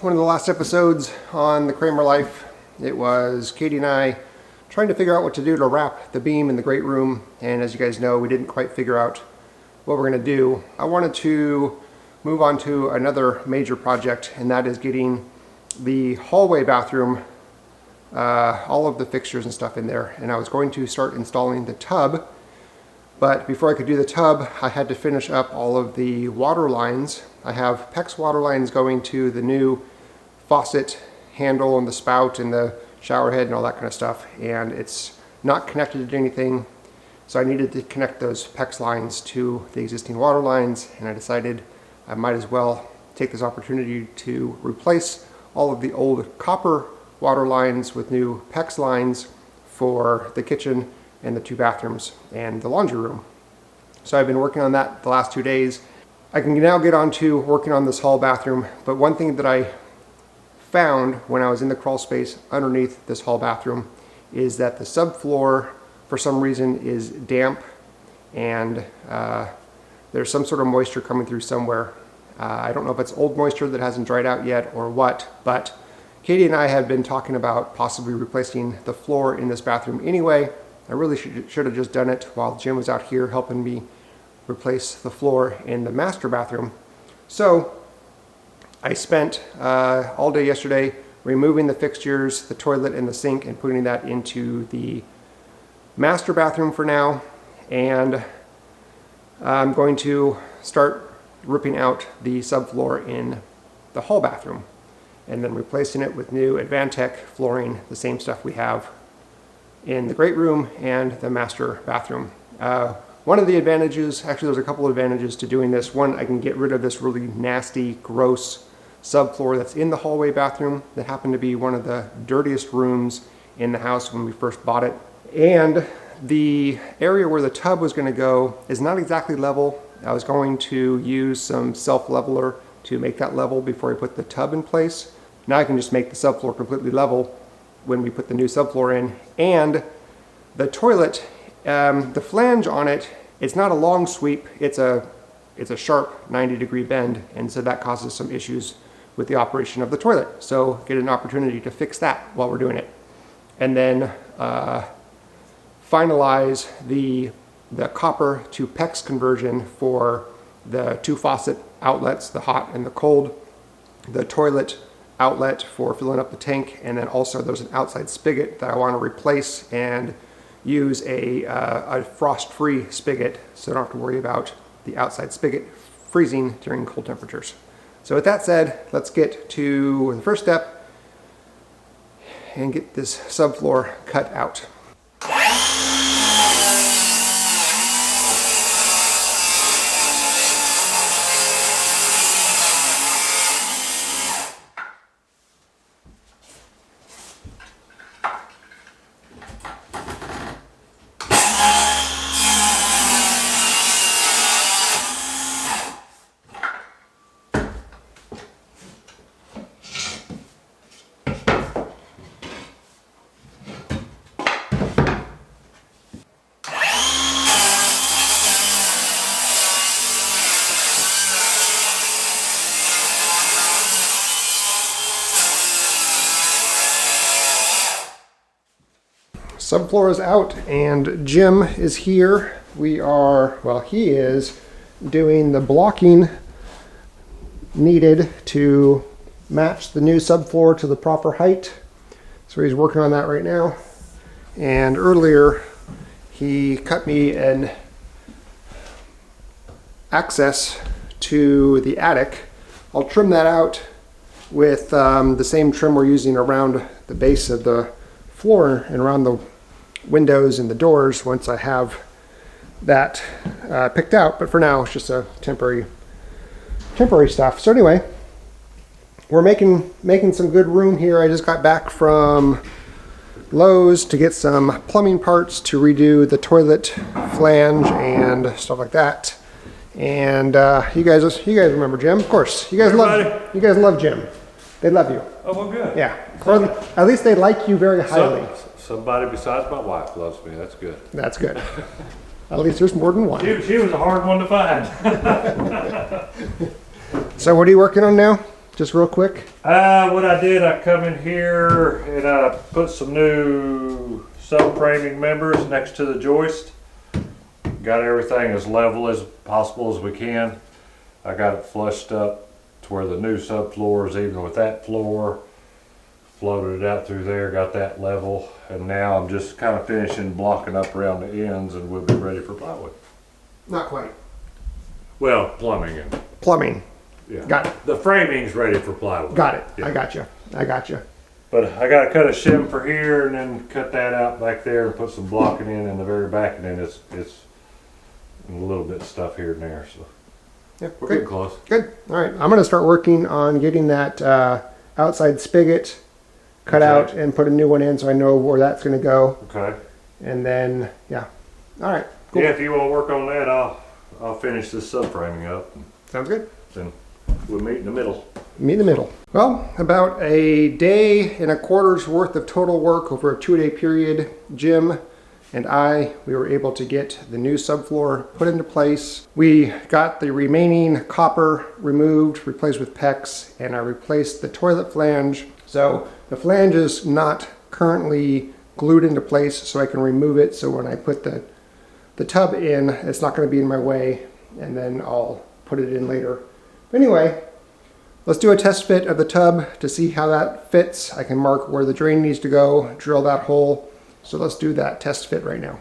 one of the last episodes on the Kraemer life. It was Katie and I trying to figure out what to do to wrap the beam in the great room, and as you guys know, we didn't quite figure out what we're going to do. I wanted to move on to another major project, and that is getting the hallway bathroom, all of the fixtures and stuff in there, and I was going to start installing the tub. But before I could do the tub, I had to finish up all of the water lines. I have PEX water lines going to the new faucet handle and the spout and the shower head and all that kind of stuff, and it's not connected to anything, so I needed to connect those PEX lines to the existing water lines, and I decided I might as well take this opportunity to replace all of the old copper water lines with new PEX lines for the kitchen and the two bathrooms and the laundry room. So I've been working on that the last 2 days. I can now get on to working on this hall bathroom, but one thing that I found when I was in the crawl space underneath this hall bathroom is that the subfloor for some reason is damp, and there's some sort of moisture coming through somewhere. I don't know if it's old moisture that hasn't dried out yet or what, but Katie and I have been talking about possibly replacing the floor in this bathroom anyway. I really should have just done it while Jim was out here helping me replace the floor in the master bathroom. So I spent all day yesterday removing the fixtures, the toilet and the sink, and putting that into the master bathroom for now. And I'm going to start ripping out the subfloor in the hall bathroom and then replacing it with new Advantech flooring, the same stuff we have in the great room and the master bathroom. One of the advantages, actually there's a couple of advantages to doing this. One, I can get rid of this really nasty, gross subfloor that's in the hallway bathroom that happened to be one of the dirtiest rooms in the house when we first bought it. And the area where the tub was going to go is not exactly level. I was going to use some self-leveler to make that level before I put the tub in place. Now I can just make the subfloor completely level when we put the new subfloor in. And the toilet, the flange on it, it's not a long sweep, it's a sharp 90-degree bend, and so that causes some issues with the operation of the toilet. So get an opportunity to fix that while we're doing it. And then finalize the copper to PEX conversion for the two faucet outlets, the hot and the cold, the toilet outlet for filling up the tank, and then also there's an outside spigot that I want to replace and use a frost-free spigot so I don't have to worry about the outside spigot freezing during cold temperatures. So with that said, let's get to the first step and get this subfloor cut out. Subfloor is out and Jim is here. He is doing the blocking needed to match the new subfloor to the proper height. So he's working on that right now. And earlier he cut me an access to the attic. I'll trim that out with the same trim we're using around the base of the floor and around the windows and the doors once I have that picked out, but for now it's just a temporary stuff. So anyway, we're making some good room here. I just got back from Lowe's to get some plumbing parts to redo the toilet flange and stuff like that. And you guys remember Jim, of course. You guys love Jim. They love you. Oh, well, good. Yeah, or at least they like you very highly. Somebody besides my wife loves me. That's good. That's good. At least there's more than one. She was a hard one to find. So what are you working on now? just real quick? What I did, I come in here and I put some new subframing members next to the joist. Got everything as level as possible as we can. I got it flushed up to where the new subfloor is even with that floor. Floated it out through there, got that level, and now I'm just kind of finishing blocking up around the ends, and we'll be ready for plywood. Not quite. Well, plumbing and Plumbing. yeah. Got it. The framing's ready for plywood. Got it. Yeah. I got you. I got you. But I got to cut a shim for here, and then cut that out back there, and put some blocking in the very back, and then it's a little bit of stuff here and there. So Yeah, we're good. getting close. Good. All right. I'm going to start working on getting that outside spigot cut Okay. out and put a new one in so I know where that's going to go. Okay. And then, yeah. All right. Cool. Yeah, if you want to work on that, I'll finish this subframing up, and Sounds good. then we'll meet in the middle. Meet in the middle. Well, about a day and a quarter's worth of total work over a 2-day period. Jim and we were able to get the new subfloor put into place. We got the remaining copper removed, replaced with PEX, and I replaced the toilet flange. So the flange is not currently glued into place, so I can remove it. So when I put the tub in, it's not going to be in my way, and then I'll put it in later. But anyway, let's do a test fit of the tub to see how that fits. I can mark where the drain needs to go, drill that hole. So let's do that test fit right now.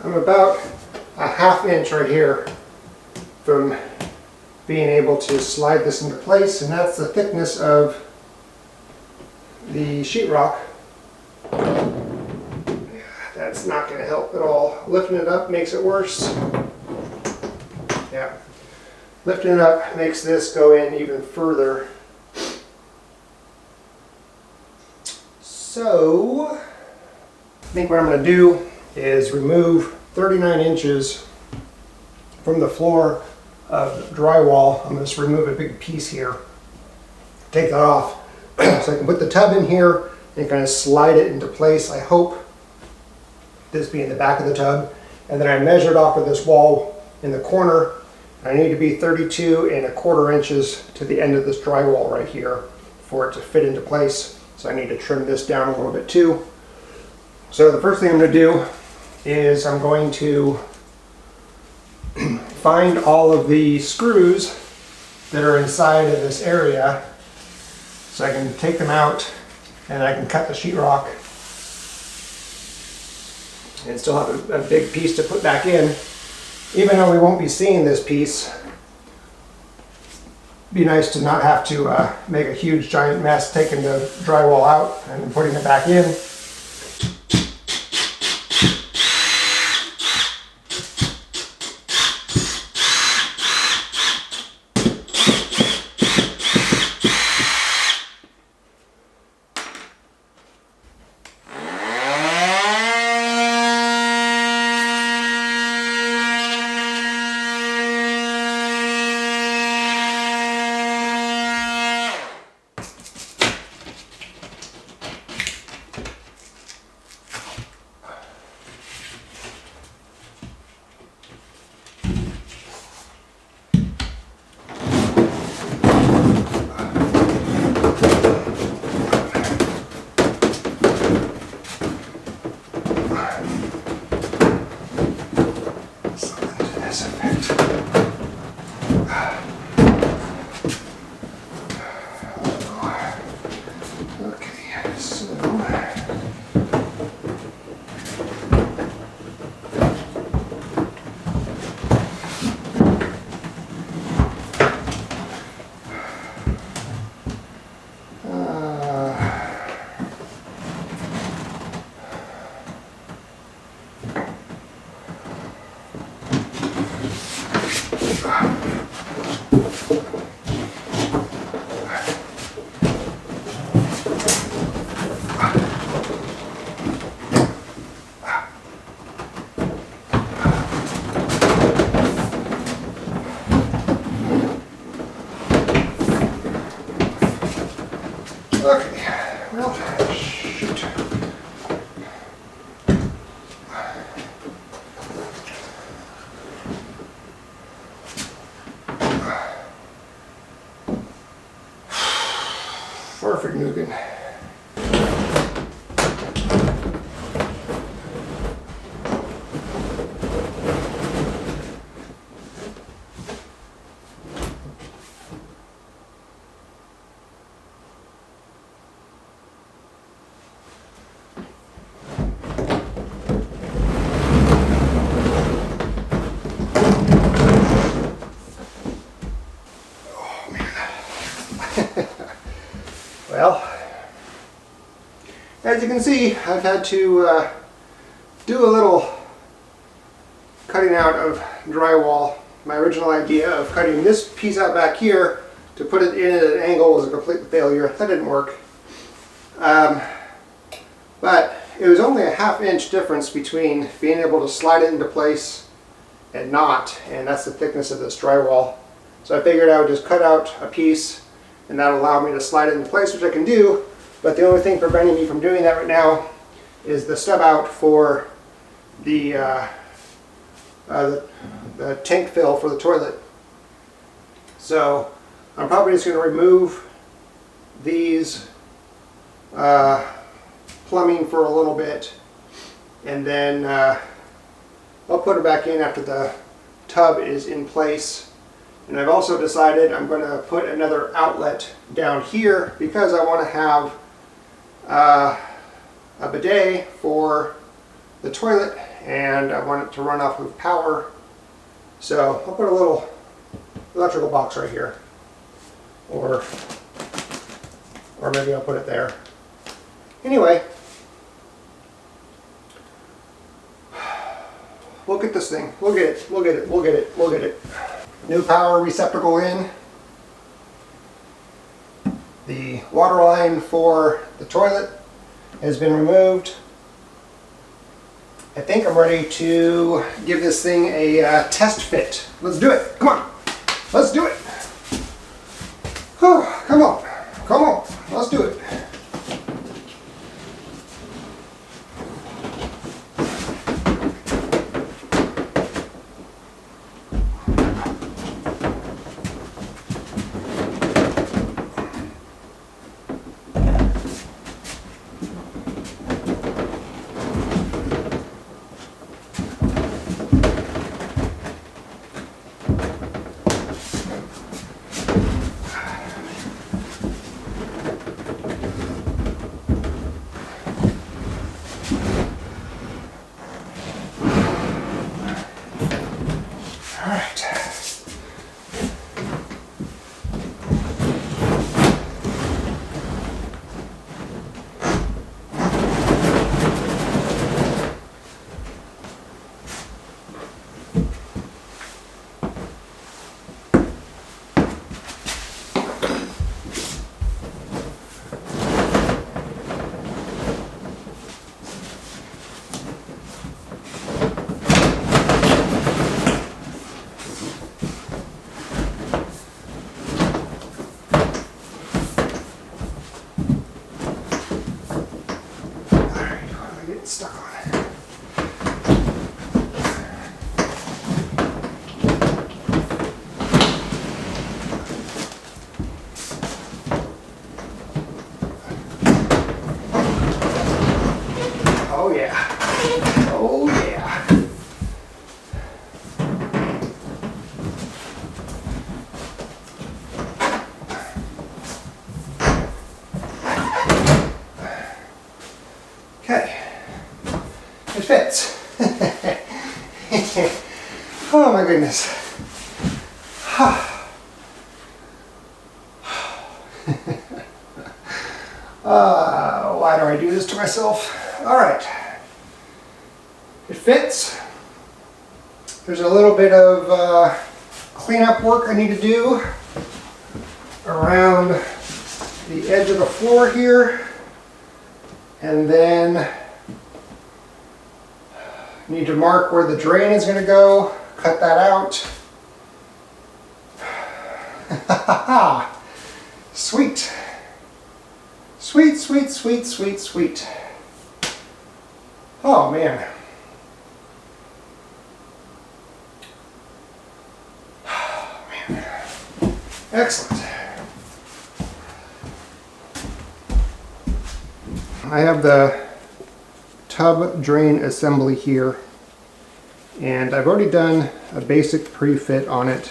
I'm about a ½ inch right here from being able to slide this into place, and that's the thickness of the sheetrock. That's not going to help at all. Lifting it up makes it worse. Yeah. Lifting it up makes this go in even further. So, I think what I'm going to do is remove 39 inches from the floor of drywall. I'm going to just remove a big piece here. Take that off so I can put the tub in here and kind of slide it into place. I hope this being the back of the tub. And then I measured off of this wall in the corner. I need to be 32¼ inches to the end of this drywall right here for it to fit into place. So I need to trim this down a little bit too. So the first thing I'm going to do is I'm going to find all of the screws that are inside of this area so I can take them out and I can cut the sheetrock and still have a big piece to put back in. Even though we won't be seeing this piece, it'd be nice to not have to make a huge giant mess taking the drywall out and then putting it back in. Okay, well, shoot. Perfect, Nugan. Well, as you can see, I've had to do a little cutting out of drywall. My original idea of cutting this piece out back here to put it in at an angle was a complete failure. That didn't work. But it was only a ½ inch difference between being able to slide it into place and not, and that's the thickness of this drywall. So I figured I would just cut out a piece and that'll allow me to slide it into place, which I can do, but the only thing preventing me from doing that right now is the stub out for the tank fill for the toilet. So I'm probably just going to remove these plumbing for a little bit, and then I'll put it back in after the tub is in place. And I've also decided I'm going to put another outlet down here because I want to have a bidet for the toilet, and I want it to run off of power. So I'll put a little electrical box right here, or maybe I'll put it there. Anyway, we'll get this thing. We'll get it. We'll get it. We'll get it. We'll get it. New power receptacle in. The water line for the toilet has been removed. I think I'm ready to give this thing a test fit. Let's do it. Come on. Let's do it. Whew, come on. Come on. Let's do it. Stuck on it. Oh yeah. Oh yeah. Okay. It fits. Oh my goodness. Why do I do this to myself? All right. It fits. There's a little bit of cleanup work I need to do around the edge of the floor here, and then need to mark where the drain is going to go, cut that out. Sweet. Sweet, sweet, sweet, sweet, sweet. Oh man. Excellent. I have the tub drain assembly here, and I've already done a basic pre-fit on it.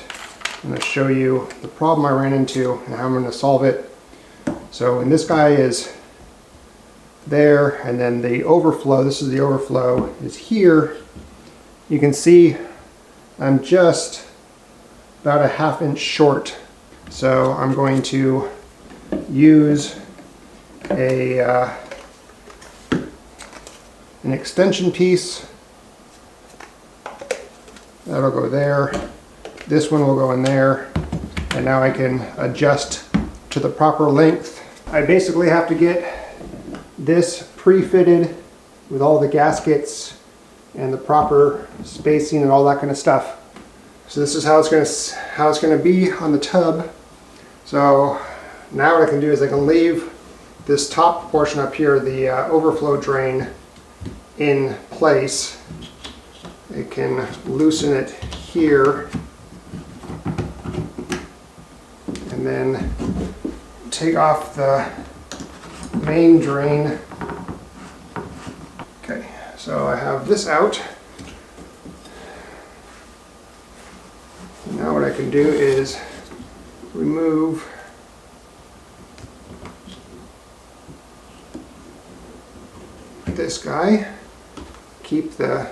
I'm going to show you the problem I ran into and how I'm going to solve it. So, and this guy is there, and then the overflow, this is the overflow, is here. You can see I'm just about a ½ inch short. So I'm going to use an extension piece. That'll go there. This one will go in there. And now I can adjust to the proper length. I basically have to get this pre-fitted with all the gaskets and the proper spacing and all that kind of stuff. So this is how it's going to be on the tub. So now what I can do is I can leave this top portion up here, the overflow drain, in place. I can loosen it here and then take off the main drain. Okay, so I have this out. Now what I can do is remove this guy, keep the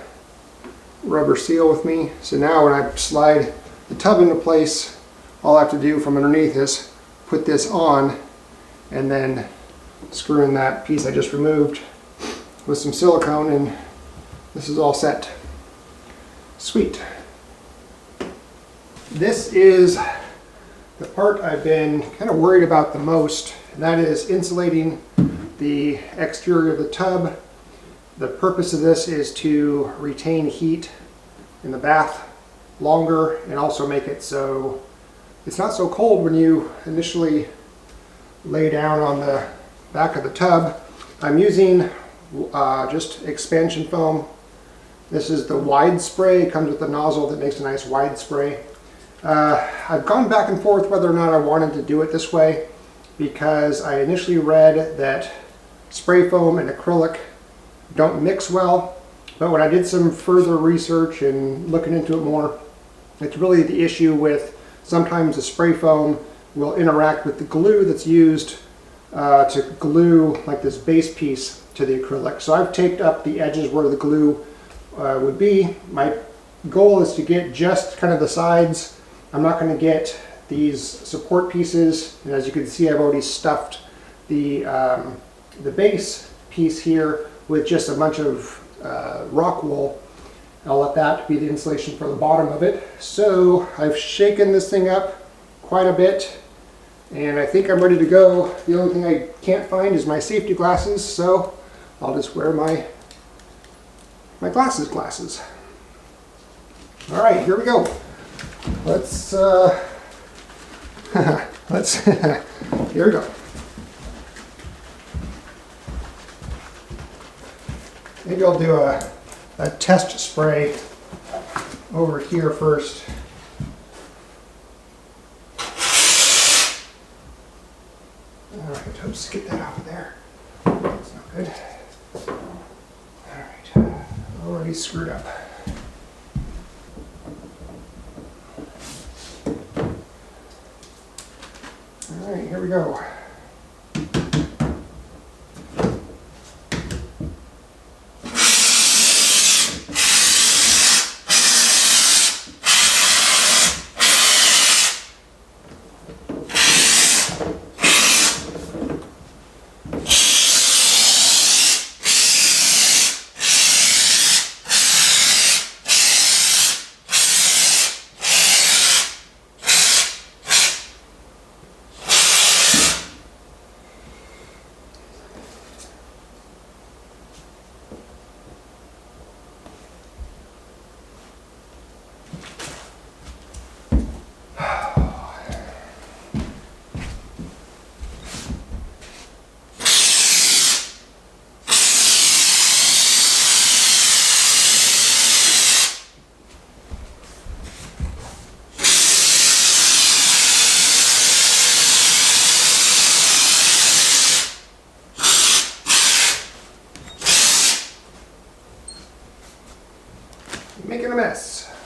rubber seal with me. So now when I slide the tub into place, all I have to do from underneath is put this on and then screw in that piece I just removed with some silicone, and this is all set. Sweet. This is the part I've been kind of worried about the most, and that is insulating the exterior of the tub. The purpose of this is to retain heat in the bath longer and also make it so it's not so cold when you initially lay down on the back of the tub. I'm using just expansion foam. This is the wide spray. It comes with a nozzle that makes a nice wide spray. I've gone back and forth whether or not I wanted to do it this way, because I initially read that spray foam and acrylic don't mix well, but when I did some further research and looking into it more, it's really the issue with sometimes the spray foam will interact with the glue that's used to glue like this base piece to the acrylic. So I've taped up the edges where the glue would be. My goal is to get just kind of the sides. I'm not going to get these support pieces, and as you can see, I've already stuffed the base piece here with just a bunch of rock wool. I'll let that be the insulation for the bottom of it. So I've shaken this thing up quite a bit, and I think I'm ready to go. The only thing I can't find is my safety glasses, so I'll just wear my glasses. All right, here we go. Let's here we go. Maybe I'll do a test spray over here first. All right, let's get that out of there. That's not good. All right, already screwed up. All right, here we go.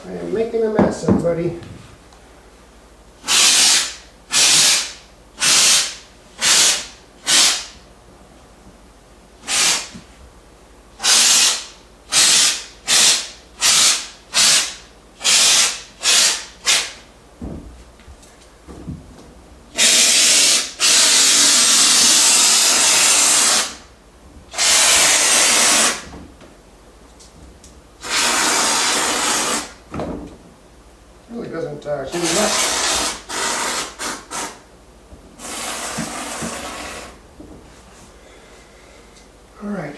I am making a mess, everybody. Really doesn't do much. All right.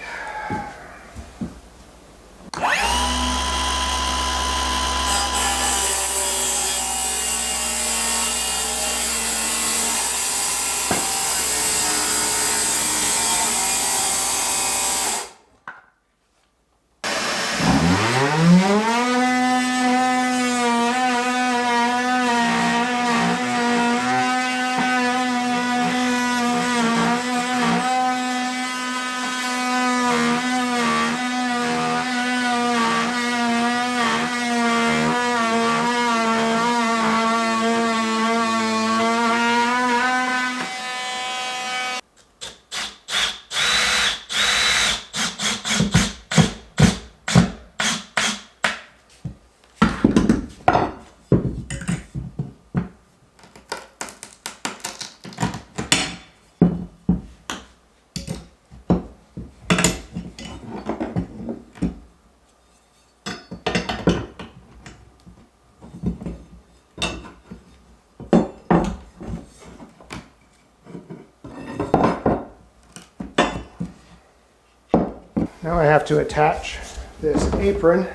Now I have to attach this apron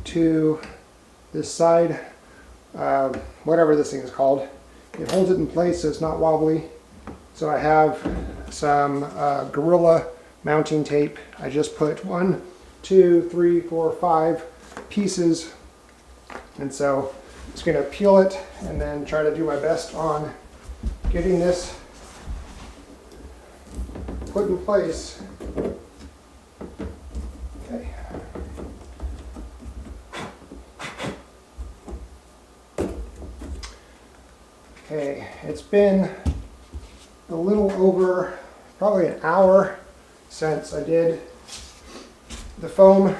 to this side, whatever this thing is called. It holds it in place so it's not wobbly. So I have some Gorilla mounting tape. I just put 1, 2, 3, 4, 5 pieces. And so I'm just gonna peel it and then try to do my best on getting this put in place. Okay. Okay, it's been a little over probably an hour since I did the foam,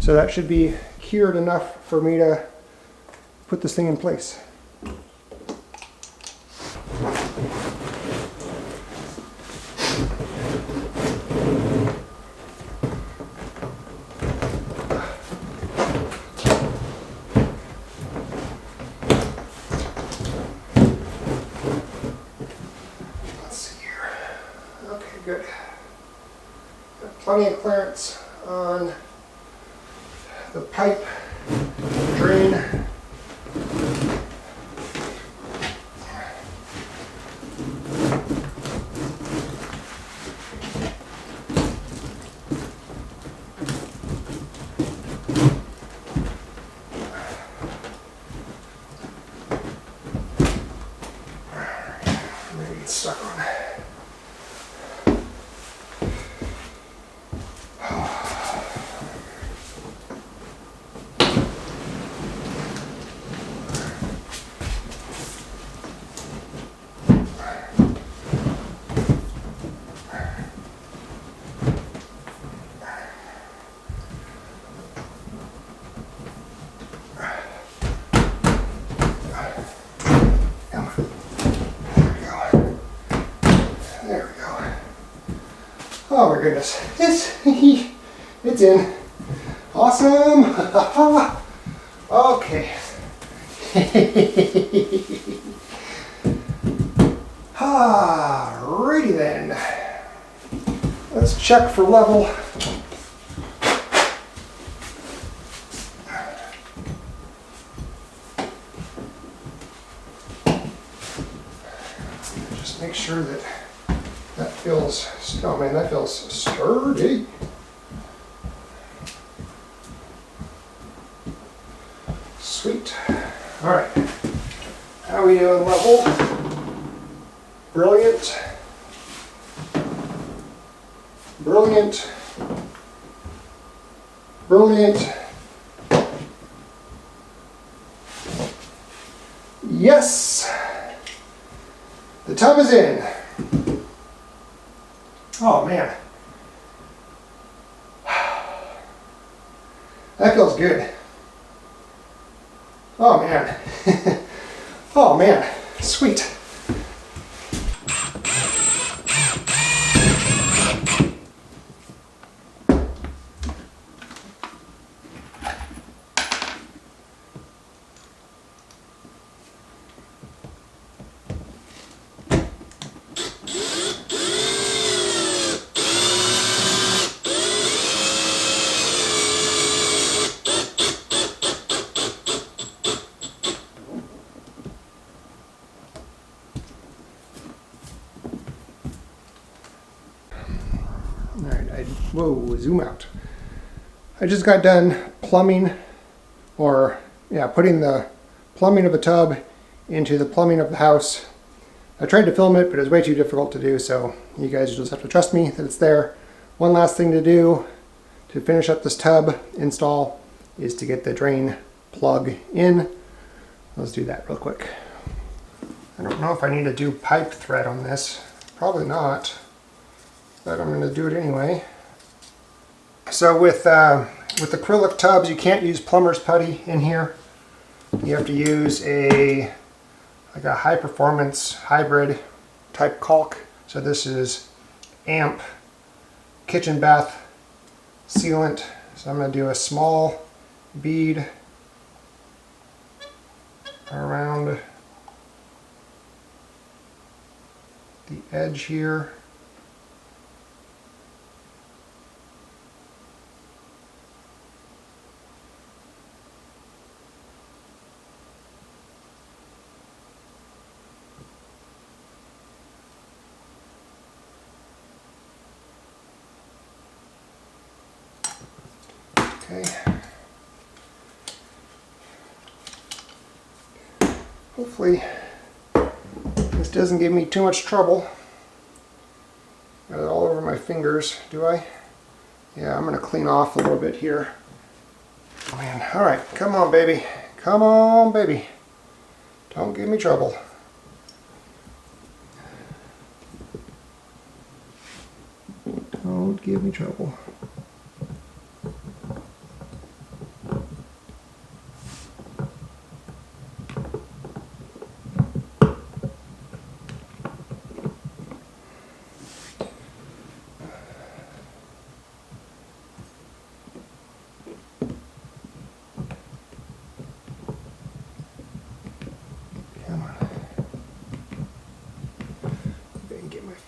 so that should be cured enough for me to put this thing in place. Good. Got plenty of clearance on the pipe drain. Maybe it's stuck on. Oh my goodness, it's in. Awesome. Okay. Alrighty then. Let's check for level. Just make sure that that feels, oh man, that feels sturdy. Sweet. All right. How are we doing level? Brilliant. Brilliant. Brilliant. Yes! The tub is in. Oh man. That feels good. Oh man. Oh man. Sweet. Whoa, zoom out. I just got done plumbing, or yeah, putting the plumbing of the tub into the plumbing of the house. I tried to film it, but it was way too difficult to do, so you guys just have to trust me that it's there. One last thing to do to finish up this tub install is to get the drain plug in. Let's do that real quick. I don't know if I need to do pipe thread on this. Probably not, but I'm going to do it anyway. So with acrylic tubs, you can't use plumber's putty in here. You have to use like a high performance hybrid type caulk. So this is AMP kitchen bath sealant. So I'm going to do a small bead around the edge here. Okay. Hopefully this doesn't give me too much trouble. Got it all over my fingers, do I? Yeah, I'm going to clean off a little bit here. Oh man, alright, come on baby. Come on baby. Don't give me trouble. Don't give me trouble.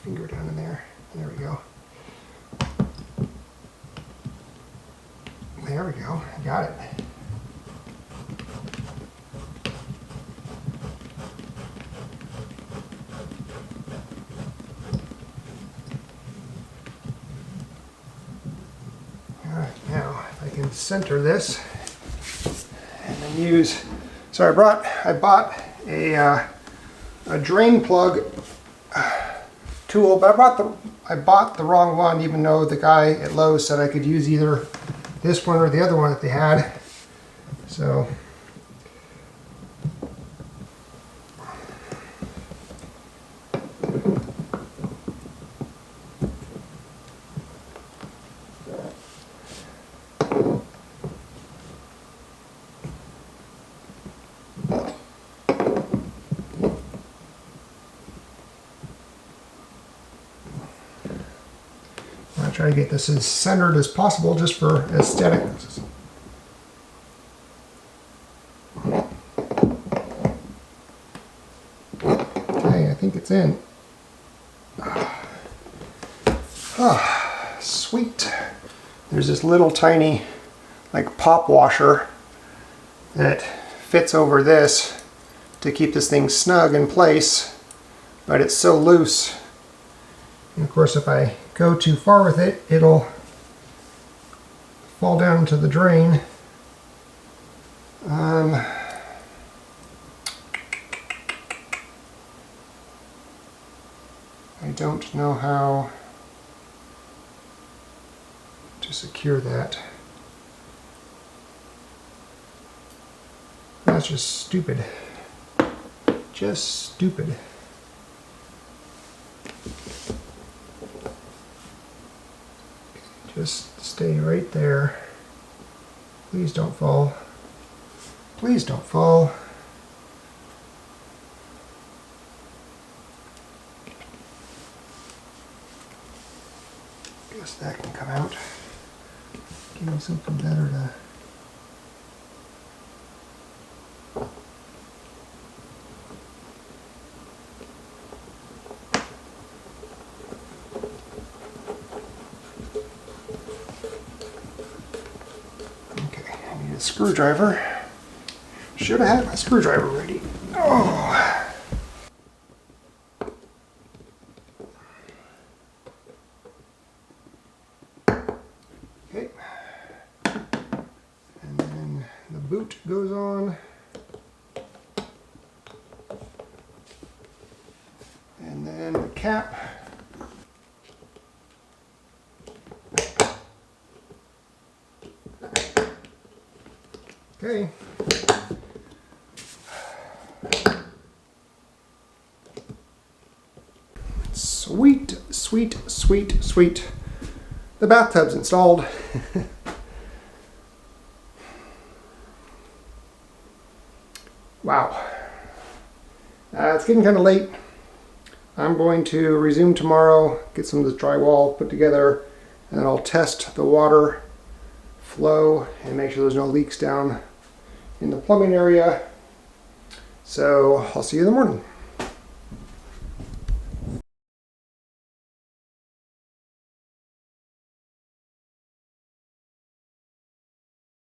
Finger down in there. There we go. There we go. Got it. Alright, now if I can center this and then use, so I bought a drain plug tool, but I bought the wrong one, even though the guy at Lowe's said I could use either this one or the other one that they had. So I'll try to get this as centered as possible just for aesthetics. Okay, I think it's in. Ah, sweet. There's this little tiny like pop washer that fits over this to keep this thing snug in place, but it's so loose. And of course, if I go too far with it, it'll fall down into the drain. I don't know how to secure that. That's just stupid. just stupid. Just stay right there. Please don't fall. Please don't fall. Guess that can come out. Give me something better to... Screwdriver. Should have had my screwdriver ready. Oh. Okay. And then the boot goes on. And then the cap. Okay. Sweet, sweet, sweet, sweet. The bathtub's installed. Wow. It's getting kind of late. I'm going to resume tomorrow, get some of this drywall put together, and then I'll test the water flow and make sure there's no leaks down in the plumbing area. So I'll see you in the morning.